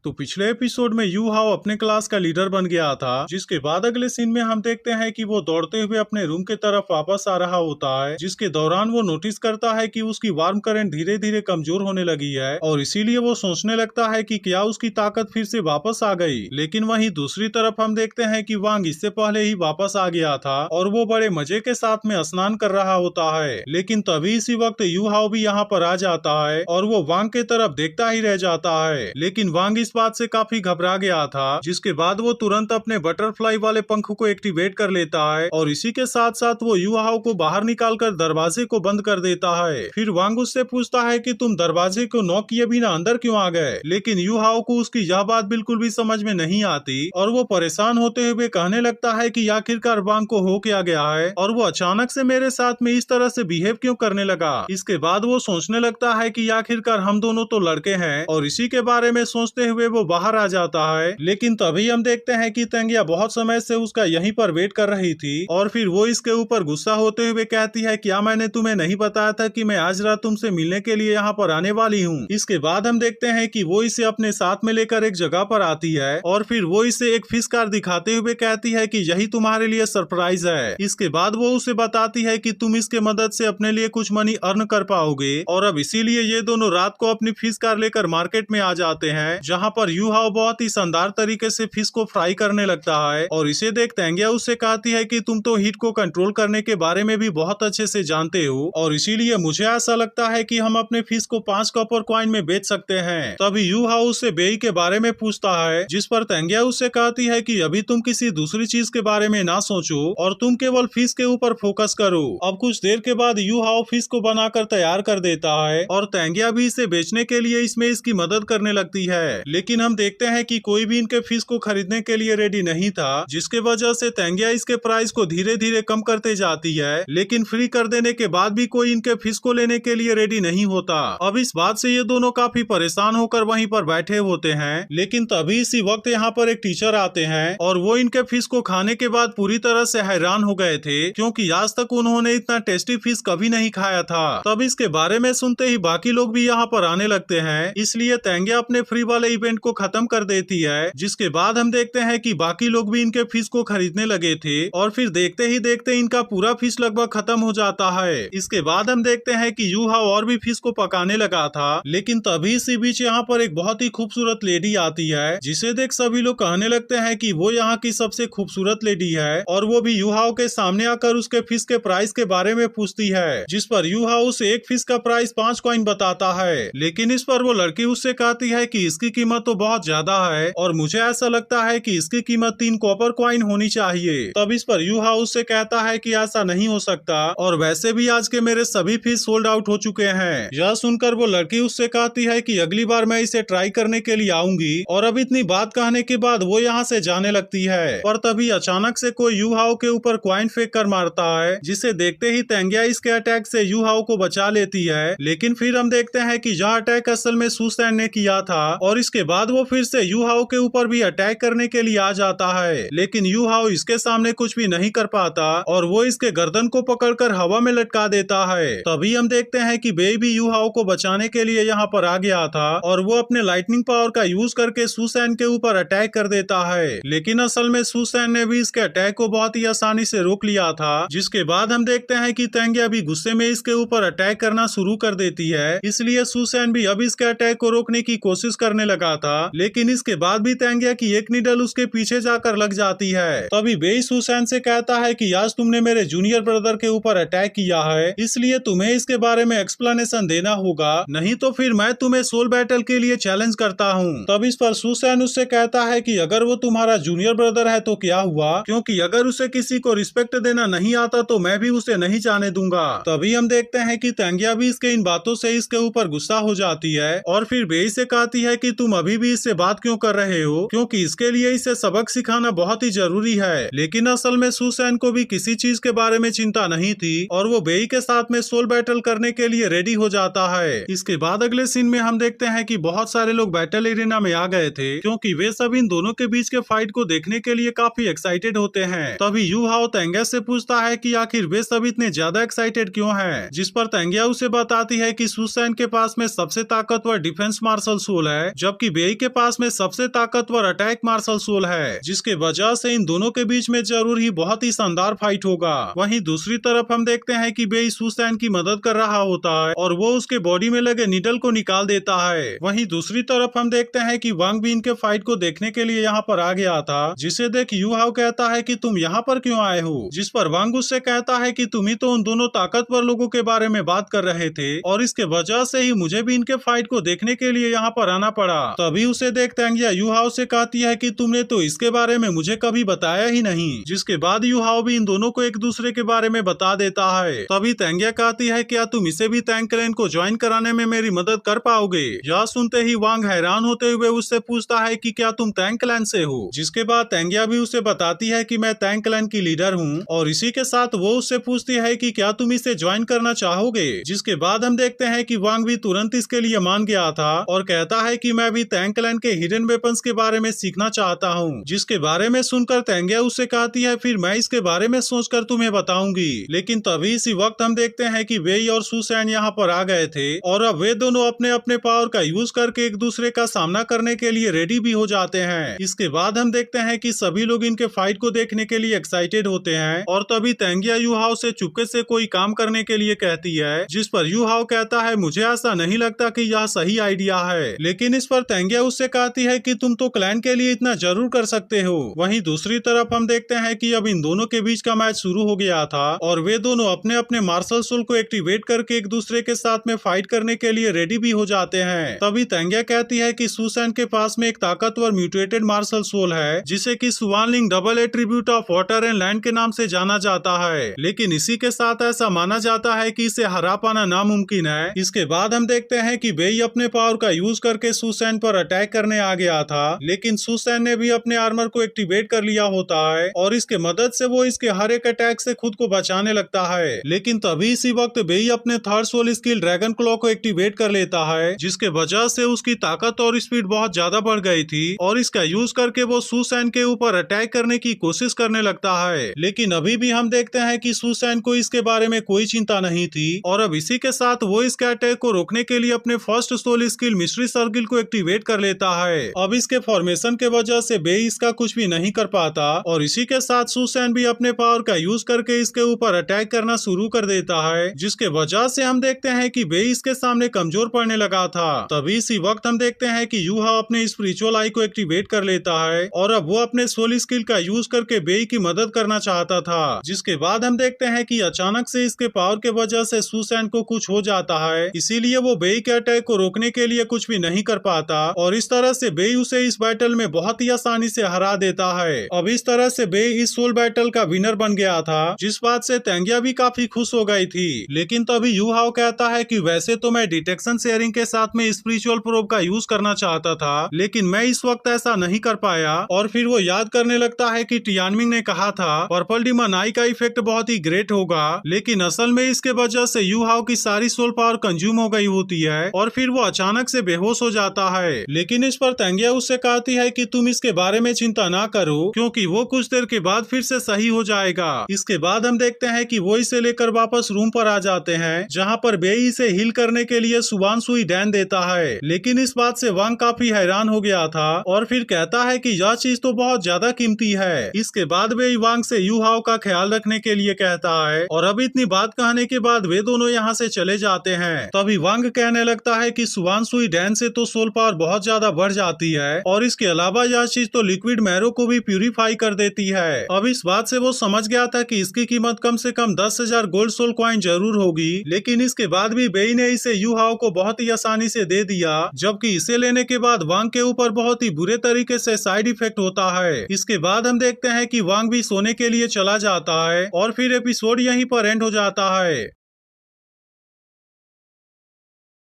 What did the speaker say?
तो पिछले एपिसोड में यू हाओ अपने क्लास का लीडर बन गया था, जिसके बाद अगले सीन में हम देखते हैं कि वो दौड़ते हुए अपने रूम के तरफ वापस आ रहा होता है, जिसके दौरान वो नोटिस करता है कि उसकी वार्म करंट धीरे धीरे कमजोर होने लगी है और इसीलिए वो सोचने लगता है कि क्या उसकी ताकत फिर से वापस आ गई। लेकिन वहीं दूसरी तरफ हम देखते हैं कि वांग इससे पहले ही वापस आ गया था और वो बड़े मजे के साथ में स्नान कर रहा होता है। लेकिन तभी इसी वक्त यू हाओ भी यहाँ पर आ जाता है और वो वांग के तरफ देखता ही रह जाता है। लेकिन वांग इस बात से काफी घबरा गया था, जिसके बाद वो तुरंत अपने बटरफ्लाई वाले पंख को एक्टिवेट कर लेता है और इसी के साथ साथ वो यू हाओ को बाहर निकालकर दरवाजे को बंद कर देता है। फिर वांग उससे पूछता है कि तुम दरवाजे को नॉक किए बिना अंदर क्यों आ गए। लेकिन यू हाओ को उसकी यह बात बिल्कुल भी समझ में नहीं आती और वो परेशान होते हुए कहने लगता है कि आखिरकार वांग को हो क्या गया है और वो अचानक से मेरे साथ में इस तरह से बिहेव क्यों करने लगा। इसके बाद वो सोचने लगता है कि आखिरकार हम दोनों तो लड़के हैं और इसी के बारे में सोचते हुए वो बाहर आ जाता है। लेकिन तभी हम देखते हैं कि तेंगिया बहुत समय से उसका यहीं पर वेट कर रही थी और फिर वो इसके ऊपर गुस्सा होते हुए कहती है, क्या मैंने तुम्हें नहीं बताया था कि मैं आज रात तुमसे मिलने के लिए यहाँ पर आने वाली हूँ। इसके बाद हम देखते हैं कि वो इसे अपने साथ में लेकर एक जगह पर आती है और फिर वो इसे एक फिश कार दिखाते हुए कहती है कि यही तुम्हारे लिए सरप्राइज है। इसके बाद वो उसे बताती है कि तुम इसके मदद से अपने लिए कुछ मनी अर्न कर पाओगे और अब इसीलिए ये दोनों रात को अपनी फिश कार लेकर मार्केट में आ जाते हैं, जहाँ पर यू हाओ बहुत ही शानदार तरीके से फिश को फ्राई करने लगता है और इसे देख तेंगिया उससे कहती है कि तुम तो हीट को कंट्रोल करने के बारे में भी बहुत अच्छे से जानते हो और इसीलिए मुझे ऐसा लगता है कि हम अपने फिश को 5 कॉपर कॉइन में बेच सकते हैं। तभी यू हाओ उससे बेई के बारे में पूछता है, जिस पर तेंगिया उससे कहती है कि अभी तुम किसी दूसरी चीज के बारे में ना सोचो और तुम केवल फिश के ऊपर फोकस करो। अब कुछ देर के बाद यू हाओ फिश को बनाकर तैयार कर देता है और तेंगिया भी इसे बेचने के लिए इसमें इसकी मदद करने लगती है। लेकिन हम देखते हैं कि कोई भी इनके फिश को खरीदने के लिए रेडी नहीं था, जिसके वजह से तेंगिया इसके प्राइस को धीरे धीरे कम करते जाती है। लेकिन फ्री कर देने के बाद भी कोई इनके फिश को लेने के लिए रेडी नहीं होता। अब इस बात से ये दोनों काफी परेशान होकर वहीं पर बैठे होते हैं। लेकिन तभी इसी वक्त यहाँ पर एक टीचर आते हैं और वो इनके फिश को खाने के बाद पूरी तरह से हैरान हो गए थे, क्योंकि आज तक उन्होंने इतना टेस्टी फिश कभी नहीं खाया था। तब इसके बारे में सुनते ही बाकी लोग भी यहाँ पर आने लगते हैं, इसलिए तेंगिया अपने फ्री वाले इवेंट को खत्म कर देती है। जिसके बाद हम देखते हैं कि बाकी लोग भी इनके फिश को खरीदने लगे थे और फिर देखते ही देखते इनका पूरा फिश लगभग खत्म हो जाता है। इसके बाद हम देखते हैं कि यू हाओ और भी फिश को पकाने लगा था। लेकिन तभी इसी बीच यहाँ पर एक बहुत ही खूबसूरत लेडी आती है, जिसे देख सभी लोग कहने लगते हैं कि वो यहाँ की सबसे खूबसूरत लेडी है और वो भी यू हाओ के सामने आकर उसके फिश के प्राइस के बारे में पूछती है, जिस पर यू हाओ उसे एक फिश का प्राइस 5 कॉइन बताता है। लेकिन इस पर वो लड़की उससे कहती है कि इसकी कीमत तो बहुत ज्यादा है और मुझे ऐसा लगता है कि इसकी कीमत 3 कॉपर कॉइन होनी चाहिए। तब इस पर यू हाओ उससे कहता है कि ऐसा नहीं हो सकता और वैसे भी आज के मेरे सभी फिश सोल्ड आउट हो चुके हैं। यह सुनकर वो लड़की उससे कहती है कि अगली बार मैं इसे ट्राई करने के लिए आऊंगी और अब इतनी बात कहने के बाद वो यहाँ से जाने लगती है। पर तभी अचानक से कोई यू हाओ के ऊपर कॉइन फेंक कर मारता है, जिसे देखते ही तेंगिया इसके अटैक से यू हाओ को बचा लेती है। लेकिन फिर हम देखते हैं कि यह अटैक असल में सुसैन ने किया था और इसके बाद वो फिर से यू हाओ के ऊपर भी अटैक करने के लिए आ जाता है। लेकिन यू हाओ इसके सामने कुछ भी नहीं कर पाता और वो इसके गर्दन को पकड़कर हवा में लटका देता है। तभी हम देखते हैं कि बेई भी यू हाओ को बचाने के लिए यहाँ पर आ गया था और वो अपने लाइटनिंग पावर का यूज करके सुसैन के ऊपर अटैक कर देता है। लेकिन असल में सुसैन ने भी इसके अटैक को बहुत ही आसानी से रोक लिया था। जिसके बाद हम देखते हैं कि तेंगिया भी गुस्से में इसके ऊपर अटैक करना शुरू कर देती है, इसलिए सुसैन भी अब इसके अटैक को रोकने की कोशिश करने लगा था। लेकिन इसके बाद भी तेंगिया की एक नीडल उसके पीछे जाकर लग जाती है। तभी बेई सुसैन से कहता है कि आज तुमने मेरे जूनियर ब्रदर के ऊपर अटैक किया है, इसलिए तुम्हें इसके बारे में एक्सप्लेनेशन देना होगा, नहीं तो फिर मैं तुम्हें सोल बैटल के लिए चैलेंज करता हूँ। तब इस पर सुसैन उससे कहता है कि अगर वो तुम्हारा जूनियर ब्रदर है तो क्या हुआ, क्योंकि अगर उसे किसी को रिस्पेक्ट देना नहीं आता तो मैं भी उसे नहीं जाने दूंगा। तभी हम देखते हैं कि तेंगिया भी इसके इन बातों से इसके ऊपर गुस्सा हो जाती है और फिर बेई से कहती है कि तुम अभी भी इससे बात क्यों कर रहे हो, क्योंकि इसके लिए इसे सबक सिखाना बहुत ही जरूरी है। लेकिन असल में सुसैन को भी किसी चीज के बारे में चिंता नहीं थी और वो बेई के साथ में सोल बैटल करने के लिए रेडी हो जाता है। इसके बाद अगले सीन में हम देखते हैं कि बहुत सारे लोग बैटल एरिना में आ गए थे, क्योंकि वे सब इन दोनों के बीच के फाइट को देखने के लिए काफी एक्साइटेड होते हैं। तभी यू हाओ तेंगिया से पूछता है कि आखिर वे सब इतने ज्यादा एक्साइटेड क्यों हैं, जिस पर तेंगिया उसे बताती है कि सुसैन के पास में सबसे ताकतवर डिफेंस मार्शल सोल है, जबकि बेई के पास में सबसे ताकतवर अटैक मार्शल सोल है, जिसके वजह से इन दोनों के बीच में जरूर ही बहुत ही शानदार फाइट होगा। वहीं दूसरी तरफ हम देखते हैं कि बेई सुसैन की मदद कर रहा होता है और वो उसके बॉडी में लगे नीडल को निकाल देता है। वहीं दूसरी तरफ हम देखते हैं कि वांग भी इनके फाइट को देखने के लिए यहाँ पर आ गया था, जिसे देख यू हाओ कहता है कि तुम यहाँ पर क्यों आए हो, जिस पर वांग उससे कहता है कि तुम ही तो उन दोनों ताकतवर लोगों के बारे में बात कर रहे थे और इसके वजह से ही मुझे भी इनके फाइट को देखने के लिए यहाँ पर आना पड़ा। तभी उसे देख तेंगिया यू हाओ से कहती है कि तुमने तो इसके बारे में मुझे कभी बताया ही नहीं, जिसके बाद यू हाओ भी इन दोनों को एक दूसरे के बारे में बता देता है। तभी तेंगिया कहती है क्या तुम इसे भी टैंग क्लैन को ज्वाइन कराने में मेरी मदद कर पाओगे। यह सुनते ही वांग हैरान होते हुए उससे पूछता है कि क्या तुम टैंग क्लैन से हो, जिसके बाद तेंगिया भी उसे बताती है कि मैं टैंग क्लैन की लीडर हूँ और इसी के साथ वो उससे पूछती है कि क्या तुम इसे ज्वाइन करना चाहोगे। जिसके बाद हम देखते हैं कि वांग भी तुरंत इसके लिए मान गया था और कहता है कि मैं भी टैंग क्लैन के हिडन वेपन्स के बारे में सीखना चाहता हूँ, जिसके बारे में सुनकर तेंगिया उससे कहती है फिर मैं इसके बारे में सोचकर तुम्हें बताऊंगी। लेकिन तभी इसी वक्त हम देखते हैं कि वेई और सुसैन यहाँ पर आ गए थे और अब वे दोनों अपने अपने पावर का यूज करके एक दूसरे का सामना करने के लिए रेडी भी हो जाते हैं। इसके बाद हम देखते हैं कि सभी लोग इनके फाइट को देखने के लिए एक्साइटेड होते हैं और तभी तेंगिया यू हाओ से चुपके से कोई काम करने के लिए कहती है, जिस पर यू हाओ कहता है मुझे ऐसा नहीं लगता कि यह सही आइडिया है। लेकिन इस पर तेंगिया उससे कहती है कि तुम तो क्लैन के लिए इतना जरूर कर सकते हो। वहीं दूसरी तरफ हम देखते हैं कि अब इन दोनों के बीच का मैच शुरू हो गया था और वे दोनों अपने अपने मार्शल सोल को एक्टिवेट करके एक दूसरे के साथ में फाइट करने के लिए रेडी भी हो जाते हैं। तभी तेंगिया कहती है कि सुसैन के पास में एक ताकतवर म्यूटेटेड मार्शल सोल है, जिसे कि सुवानलिंग double attribute of water and land के नाम से जाना जाता है। लेकिन इसी के साथ ऐसा माना जाता है कि इसे हरा पाना नामुमकिन है। इसके बाद हम देखते हैं कि बेई अपने पावर का यूज करके सुसैन पर अटैक करने आ गया था, लेकिन सुसैन ने भी अपने आर्मर को एक्टिवेट कर लिया होता है और इसके मदद से वो इसके हर एक अटैक से खुद को बचाने लगता है। लेकिन तभी इसी वक्त बेई अपने third soul skill dragon claw को एक्टिवेट कर लेता है, जिसके वजह से उसकी ताकत और स्पीड बहुत ज्यादा बढ़ गई थी और इसका यूज करके वो सुसैन के ऊपर अटैक करने की कोशिश करने लगता है। लेकिन अभी भी हम देखते हैं कि सुसैन को इसके बारे में कोई चिंता नहीं थी और अब इसी के साथ वो इसके अटैक को रोकने के लिए अपने first soul skill mystery circle को एक्टिवेट कर लेता है। अब इसके फॉर्मेशन के वजह से बेई इसका कुछ भी नहीं कर पाता और इसी के साथ सुसैन भी अपने पावर का यूज करके इसके ऊपर अटैक करना शुरू कर देता है, जिसके वजह से हम देखते हैं कि बेई इसके सामने कमजोर पड़ने लगा था। तभी इसी वक्त हम देखते हैं कि यू हाओ अपने स्पिरिचुअल आई को एक्टिवेट कर लेता है और अब वो अपने सोल स्किल का यूज करके बेई की मदद करना चाहता था। जिसके बाद हम देखते हैं कि अचानक से इसके पावर के वजह से सुसैन को कुछ हो जाता है, इसीलिए वो बेई के अटैक को रोकने के लिए कुछ भी नहीं कर पाता और इस तरह से बेई उसे इस बैटल में बहुत ही आसानी से हरा देता है। अब इस तरह से बेई इस सोल बैटल का विनर बन गया था, जिस बात से तेंगिया भी काफी खुश हो गई थी। लेकिन तभी यू हाओ कहता है कि वैसे तो मैं डिटेक्शन शेयरिंग के साथ में स्पिरिचुअल प्रोब का यूज करना चाहता था, लेकिन मैं इस वक्त ऐसा नहीं कर पाया। और फिर वो याद करने लगता है कि टियानमिंग ने कहा था पर्पल डीमन आई का इफेक्ट बहुत ही ग्रेट होगा, लेकिन असल में इसके वजह से यू हाओ की सारी सोल पावर कंज्यूम हो गई होती है और फिर वो अचानक से बेहोश हो जाता है। लेकिन इस पर तेंगिया उससे कहती है कि तुम इसके बारे में चिंता ना करो, क्योंकि वो कुछ देर के बाद फिर से सही हो जाएगा। इसके बाद हम देखते हैं कि वो इसे लेकर वापस रूम पर आ जाते हैं, जहाँ पर बेई इसे हील करने के लिए सुवानसुई डैन देता है। लेकिन इस बात से वांग काफी हैरान हो गया था और फिर कहता है कि यह चीज तो बहुत ज्यादा कीमती है। इसके बाद बेई वांग से यू हाओ का ख्याल रखने के लिए कहता है और अब इतनी बात कहने के बाद वे दोनों यहाँ से चले जाते हैं। तभी वांग कहने लगता है कि सुवानसुई डैन से तो सोल पावर बहुत ज्यादा बढ़ जाती है और इसके अलावा यह चीज तो लिक्विड मैरो को भी प्यूरिफाई कर देती है। अब इस बात से वो समझ गया था कि इसकी कीमत कम से कम 10,000 गोल्ड सोल कॉइन जरूर होगी, लेकिन इसके बाद भी बेई ने इसे यू हाओ को बहुत ही आसानी से दे दिया, जबकि इसे लेने के बाद वांग के ऊपर बहुत ही बुरे तरीके से साइड इफेक्ट होता है। इसके बाद हम देखते हैं कि वांग भी सोने के लिए चला जाता है और फिर एपिसोड यहीं पर एंड हो जाता है।